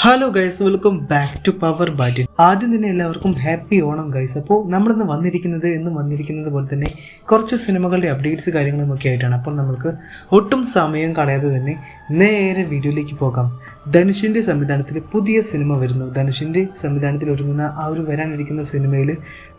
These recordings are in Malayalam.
Hello guys, welcome back to power battle. ആദ്യം തന്നെ എല്ലാവർക്കും ഹാപ്പി ഓണം ഗൈസ്. അപ്പോൾ നമ്മളിന്ന് വന്നിരിക്കുന്നത് പോലെ തന്നെ കുറച്ച് സിനിമകളുടെ അപ്ഡേറ്റ്സ് കാര്യങ്ങളും ഒക്കെ ആയിട്ടാണ്. അപ്പോൾ നമുക്ക് ഒട്ടും സമയം കളയാതെ തന്നെ നേരെ വീഡിയോയിലേക്ക് പോകാം. ധനുഷിൻ്റെ സംവിധാനത്തിൽ പുതിയ സിനിമ വരുന്നു. ധനുഷിൻ്റെ സംവിധാനത്തിൽ ഒരുങ്ങുന്ന വരാനിരിക്കുന്ന സിനിമയിൽ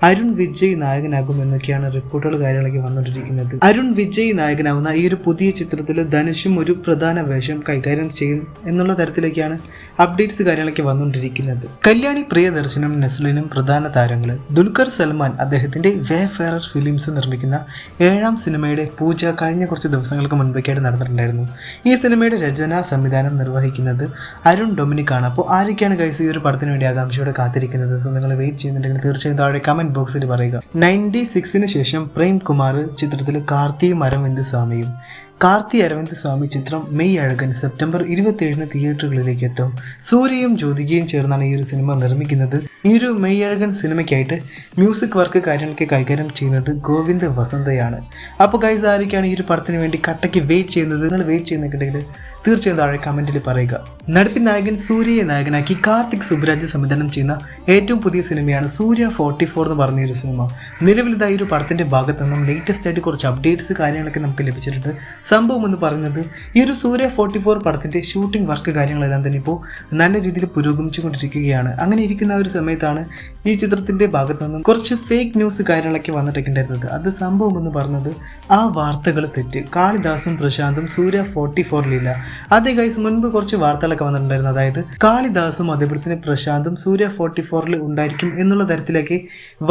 അരുൺ വിജയ് നായകനാകും എന്നൊക്കെയാണ് റിപ്പോർട്ടുകൾ കാര്യങ്ങളൊക്കെ വന്നുകൊണ്ടിരിക്കുന്നത്. അരുൺ വിജയ് നായകനാകുന്ന ഈ ഒരു പുതിയ ചിത്രത്തിൽ ധനുഷും ഒരു പ്രധാന വേഷം കൈകാര്യം ചെയ്യും എന്നുള്ള തരത്തിലേക്കാണ് അപ്ഡേറ്റ്സ് കാര്യങ്ങളൊക്കെ വന്നുകൊണ്ടിരിക്കുന്നത്. കല്യാണി പ്രിയദർശനും നസ്ലിനും പ്രധാന താരങ്ങൾ. ദുൽഖർ സൽമാൻ അദ്ദേഹത്തിന്റെ വേഫെയറർ ഫിലിംസ് നിർമ്മിക്കുന്ന 7ാം സിനിമയുടെ പൂജ കഴിഞ്ഞ കുറച്ച് ദിവസങ്ങൾക്ക് മുൻപേക്കായിട്ട് നടന്നിട്ടുണ്ടായിരുന്നു. ഈ സിനിമയുടെ രചനാ സംവിധാനം നിർവഹിക്കുന്നത് അരുൺ ഡൊമിനിക് ആണ്. അപ്പോൾ ആരൊക്കെയാണ് ഗൈസ് ഈ ഒരു പടത്തിന് വേണ്ടി ആകാംക്ഷയോടെ കാത്തിരിക്കുന്നത്? നിങ്ങൾ വെയിറ്റ് ചെയ്യുന്നുണ്ടെങ്കിൽ തീർച്ചയായും താഴെ കമന്റ് ബോക്സിൽ പറയുക. 96 ശേഷം പ്രേം കുമാർ ചിത്രത്തിൽ കാർത്തിയും അരവിന്ദ് സ്വാമിയും. കാർത്തി അരവിന്ദ് സ്വാമി ചിത്രം മെയ് അഴകൻ സെപ്റ്റംബർ 27 തിയേറ്ററുകളിലേക്ക് എത്തും. സൂര്യയും ജ്യോതികയും ചേർന്നാണ് ഈ ഒരു സിനിമ നിർമ്മിക്കുന്നത്. ഈ ഒരു മെയ് അഴകൻ സിനിമയ്ക്കായിട്ട് മ്യൂസിക് വർക്ക് കാര്യങ്ങളൊക്കെ കൈകാര്യം ചെയ്യുന്നത് ഗോവിന്ദ് വസന്തയാണ്. അപ്പോൾ ഗൈസ് ആരൊക്കെയാണ് ഈ ഒരു പടത്തിന് വേണ്ടി കട്ടയ്ക്ക് വെയിറ്റ് ചെയ്യുന്നത്? നിങ്ങൾ വെയിറ്റ് ചെയ്യുന്നുണ്ടെങ്കിൽ തീർച്ചയായും താഴെ കമന്റിൽ പറയുക. നടപ്പിൻ നായകൻ സൂര്യയെ നായകനാക്കി കാർത്തിക് സുബ്രാജ് സംവിധാനം ചെയ്യുന്ന ഏറ്റവും പുതിയ സിനിമയാണ് സൂര്യ 44 എന്ന് പറഞ്ഞ ഒരു സിനിമ. നിലവിലിതായി ഒരു പടത്തിന്റെ ഭാഗത്തു നിന്നും ലേറ്റസ്റ്റ് ആയിട്ട് കുറച്ച് അപ്ഡേറ്റ്സ് കാര്യങ്ങളൊക്കെ നമുക്ക് ലഭിച്ചിട്ടുണ്ട്. സംഭവം എന്ന് പറയുന്നത് ഈ ഒരു സൂര്യ 44 പടത്തിന്റെ ഷൂട്ടിംഗ് വർക്ക് കാര്യങ്ങളെല്ലാം തന്നെ ഇപ്പോൾ നല്ല രീതിയിൽ പുരോഗമിച്ചുകൊണ്ടിരിക്കുകയാണ്. അങ്ങനെ ഇരിക്കുന്ന ഒരു സമയത്താണ് ഈ ചിത്രത്തിന്റെ ഭാഗത്തു നിന്നും കുറച്ച് ഫേക്ക് ന്യൂസ് കാര്യങ്ങളൊക്കെ വന്നിട്ടൊക്കെ ഉണ്ടായിരുന്നത്. അത് സംഭവം എന്ന് പറഞ്ഞത് ആ വാർത്തകൾ തെറ്റ്. കാളിദാസും പ്രശാന്തും സൂര്യ 44-ലില്ല. അതേ ഗൈസ്, മുൻപ് കുറച്ച് വാർത്തകളൊക്കെ വന്നിട്ടുണ്ടായിരുന്നു. അതായത് കാളിദാസും അതേപോലെ തന്നെ പ്രശാന്തും സൂര്യ 44-ൽ ഉണ്ടായിരിക്കും എന്നുള്ള തരത്തിലേക്ക്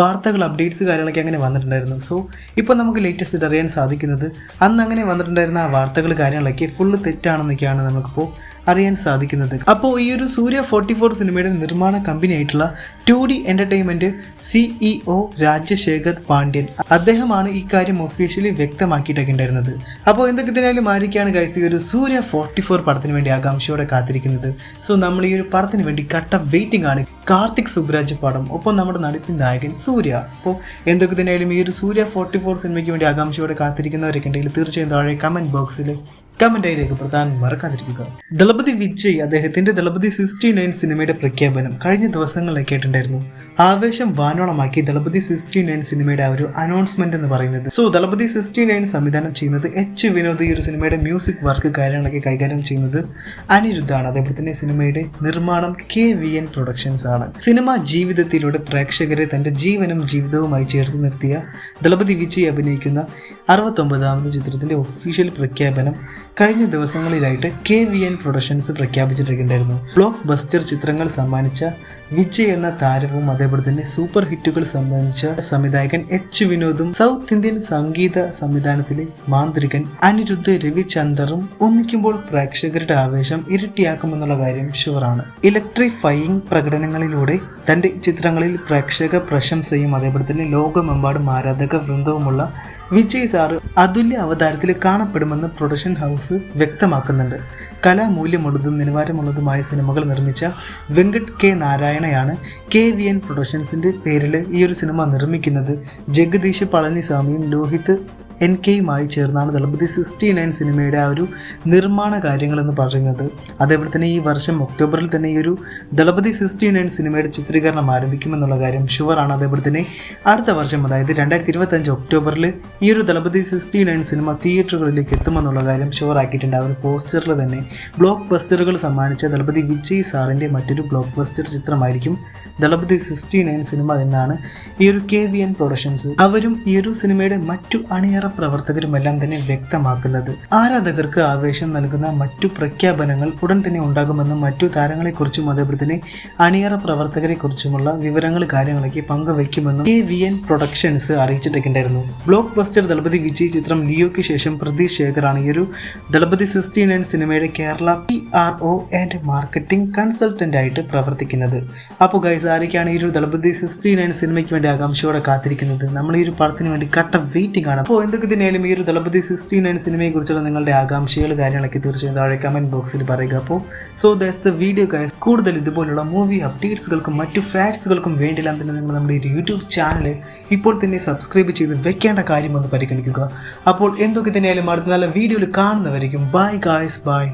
വാർത്തകൾ അപ്ഡേറ്റ്സ് കാര്യങ്ങളൊക്കെ അങ്ങനെ വന്നിട്ടുണ്ടായിരുന്നു. സോ ഇപ്പോൾ നമുക്ക് ലേറ്റസ്റ്റ് അറിയാൻ സാധിക്കുന്നത് അന്ന് അങ്ങനെ വന്നിട്ടുണ്ടായിരുന്ന ആ വാർത്തകൾ കാര്യങ്ങളൊക്കെ ഫുള്ള് തെറ്റാണെന്നൊക്കെയാണ് നമുക്കിപ്പോൾ അറിയാൻ സാധിക്കുന്നത്. അപ്പോൾ ഈ ഒരു സൂര്യ 44 സിനിമയുടെ നിർമ്മാണ കമ്പനി ആയിട്ടുള്ള 2D entertainment CEO Rajasekhar Pandian അദ്ദേഹമാണ് ഈ കാര്യം ഒഫീഷ്യലി വ്യക്തമാക്കിയിട്ടൊക്കെ ഉണ്ടായിരുന്നത്. അപ്പോൾ എന്തൊക്കെ തന്നെയാലും ആരൊക്കെയാണ് ഗൈസ് ഈ ഒരു സൂര്യ 44 പടത്തിന് വേണ്ടി ആകാംക്ഷയോടെ കാത്തിരിക്കുന്നത്? സോ നമ്മൾ ഈ ഒരു പടത്തിന് വേണ്ടി കട്ട വെയിറ്റിംഗ് ആണ്. കാർത്തിക് സുബ്രാജ് പടം, ഒപ്പം നമ്മുടെ നടപ്പിൻ നായകൻ സൂര്യ. അപ്പോൾ എന്തൊക്കെ തന്നെയാലും ഈ ഒരു സൂര്യ 44 സിനിമയ്ക്ക് വേണ്ടി ആകാംക്ഷയോടെ കാത്തിരിക്കുന്നവരൊക്കെ ഉണ്ടെങ്കിൽ തീർച്ചയായും താഴെ കമൻറ്റ് ബോക്സിൽ കമന്റായി രേഖപ്പെടുത്താൻ മറക്കാതിരിക്കുക. ദളപതി വിജയ് അദ്ദേഹത്തിന്റെ ദളപതി 69 സിനിമയുടെ പ്രഖ്യാപനം കഴിഞ്ഞ ദിവസങ്ങളിലൊക്കെ ആയിട്ടുണ്ടായിരുന്നു. ആവേശം വാനോളമാക്കി ദളപതി 69 സിനിമയുടെ ആ ഒരു അനൗൺസ്മെന്റ് എന്ന് പറയുന്നത്. സോ ദളപതി 69 സംവിധാനം ചെയ്യുന്നത് H വിനോദ്, ഈ ഒരു സിനിമയുടെ മ്യൂസിക് വർക്ക് കാര്യങ്ങളൊക്കെ കൈകാര്യം ചെയ്യുന്നത് അനിരുദ്ധാണ്. അതേപോലെ തന്നെ സിനിമയുടെ നിർമ്മാണം KVN പ്രൊഡക്ഷൻസ് ആണ്. സിനിമ ജീവിതത്തിലൂടെ പ്രേക്ഷകരെ തന്റെ ജീവനും ജീവിതവുമായി ചേർത്ത് നിർത്തിയ ദളപതി വിജയ് അഭിനയിക്കുന്ന 69ാമത് ചിത്രത്തിന്റെ ഒഫീഷ്യൽ പ്രഖ്യാപനം കഴിഞ്ഞ ദിവസങ്ങളിലായിട്ട് KVN പ്രൊഡക്ഷൻസ് പ്രഖ്യാപിച്ചിട്ടുണ്ടായിരുന്നു. ബ്ലോക്ക് ബസ്റ്റർ ചിത്രങ്ങൾ സമ്മാനിച്ച വിജയ് എന്ന താരവും അതേപോലെ തന്നെ സൂപ്പർ ഹിറ്റുകൾ സമ്മാനിച്ച സംവിധായകൻ H വിനോദും സൗത്ത് ഇന്ത്യൻ സംഗീത സംവിധാനത്തിലെ മാന്ത്രികൻ അനിരുദ്ധ് രവിചന്ദറും ഒന്നിക്കുമ്പോൾ പ്രേക്ഷകരുടെ ആവേശം ഇരട്ടിയാക്കുമെന്നുള്ള കാര്യം ഷുവറാണ്. ഇലക്ട്രിഫയിങ് പ്രകടനങ്ങളിലൂടെ തന്റെ ചിത്രങ്ങളിൽ പ്രേക്ഷക പ്രശംസയും അതേപോലെ തന്നെ ലോകമെമ്പാടും ആരാധക വൃന്ദവുമുള്ള വിജയ് സാറ് അതുല്യ അവതാരത്തിൽ കാണപ്പെടുമെന്ന് പ്രൊഡക്ഷൻ ഹൗസ് വ്യക്തമാക്കുന്നുണ്ട്. കലാമൂല്യമുള്ളതും നിലവാരമുള്ളതുമായ സിനിമകൾ നിർമ്മിച്ച വെങ്കട് K നാരായണയാണ് KVN പ്രൊഡക്ഷൻസിൻ്റെ പേരിൽ ഈ ഒരു സിനിമ നിർമ്മിക്കുന്നത്. ജഗദീഷ് പളനിസ്വാമിയും ലോഹിത് NKയുമായി ചേർന്നാണ് ദളപതി 69 സിനിമയുടെ ആ ഒരു നിർമ്മാണ കാര്യങ്ങളെന്ന് പറയുന്നത്. അതേപോലെ തന്നെ ഈ വർഷം ഒക്ടോബറിൽ തന്നെ ഈ ഒരു ദളപതി 69 സിനിമയുടെ ചിത്രീകരണം ആരംഭിക്കുമെന്നുള്ള കാര്യം ഷുവറാണ്. അതേപോലെ തന്നെ അടുത്ത വർഷം, അതായത് 2025 ഒക്ടോബറിൽ ഈ ഒരു ദളപതി 69 സിനിമ തിയേറ്ററുകളിലേക്ക് എത്തുമെന്നുള്ള കാര്യം ഷുവറാക്കിയിട്ടുണ്ട്. ആ ഒരു പോസ്റ്ററിൽ തന്നെ ബ്ലോക്ക് ബസ്റ്ററുകൾ സമ്മാനിച്ച ദളപതി വിജയ് സാറിൻ്റെ മറ്റൊരു ബ്ലോക്ക് ബസ്റ്റർ ചിത്രമായിരിക്കും ദളപതി 69 സിനിമ എന്നാണ് ഈ ഒരു KVN പ്രൊഡക്ഷൻസ് അവരും ഈ ഒരു സിനിമയുടെ മറ്റു അണിയറ പ്രവർത്തകരുമെല്ലാം തന്നെ വ്യക്തമാക്കുന്നത്. ആരാധകർക്ക് ആവേശം നൽകുന്ന മറ്റു പ്രഖ്യാപനങ്ങൾ ഉടൻ തന്നെ ഉണ്ടാകുമെന്നും മറ്റു താരങ്ങളെക്കുറിച്ചും അതേപോലെ തന്നെ അണിയറ പ്രവർത്തകരെ കുറിച്ചുമുള്ള വിവരങ്ങൾ കാര്യങ്ങളൊക്കെ പങ്കുവയ്ക്കുമെന്നും KVN പ്രൊഡക്ഷൻസ് അറിയിച്ചിട്ടൊക്കെ ഉണ്ടായിരുന്നു. ബ്ലോക്ക് ബസ്റ്റർ ദളപതി വിജയ് ചിത്രം ലിയോയ്ക്ക് ശേഷം പ്രതീഷ് ശേഖറാണ് ഈ ഒരു ദളപതി 69 സിനിമയുടെ Kerala PRO and marketing consultant ആയിട്ട് പ്രവർത്തിക്കുന്നത്. അപ്പോൾ ഗൈസ് ആരൊക്കെയാണ് ഈ ഒരു ദളപതി 69 സിനിമയ്ക്ക് വേണ്ടി ആകാംക്ഷയോടെ കാത്തിരിക്കുന്നത്? നമ്മൾ ഈ ഒരു പടത്തിന് വേണ്ടി കട്ട വെയിറ്റിംഗ് ആണ്. അപ്പോൾ എന്തൊക്കെ തന്നെയാലും ഈ ഒരു ദളപതി 69 സിനിമയെ കുറിച്ചുള്ള നിങ്ങളുടെ ആകാംക്ഷകൾ കാര്യങ്ങളൊക്കെ തീർച്ചയായും താഴെ കമന്റ് ബോക്സിൽ പറയുക. അപ്പോൾ so that's the video guys. കൂടുതൽ ഇതുപോലുള്ള മൂവി അപ്ഡേറ്റ്സുകൾക്കും മറ്റു ഫാക്ട്സുകൾക്കും വേണ്ടിയെല്ലാം തന്നെ നിങ്ങൾ നമ്മുടെ യൂട്യൂബ് ചാനൽ ഇപ്പോൾ തന്നെ സബ്സ്ക്രൈബ് ചെയ്ത് വെക്കേണ്ട കാര്യമൊന്ന് പരിഗണിക്കുക. അപ്പോൾ എന്തൊക്കെ തന്നെയാലും അടുത്ത നല്ല വീഡിയോയിൽ കാണുന്നവരിക്കും. Bye guys, by.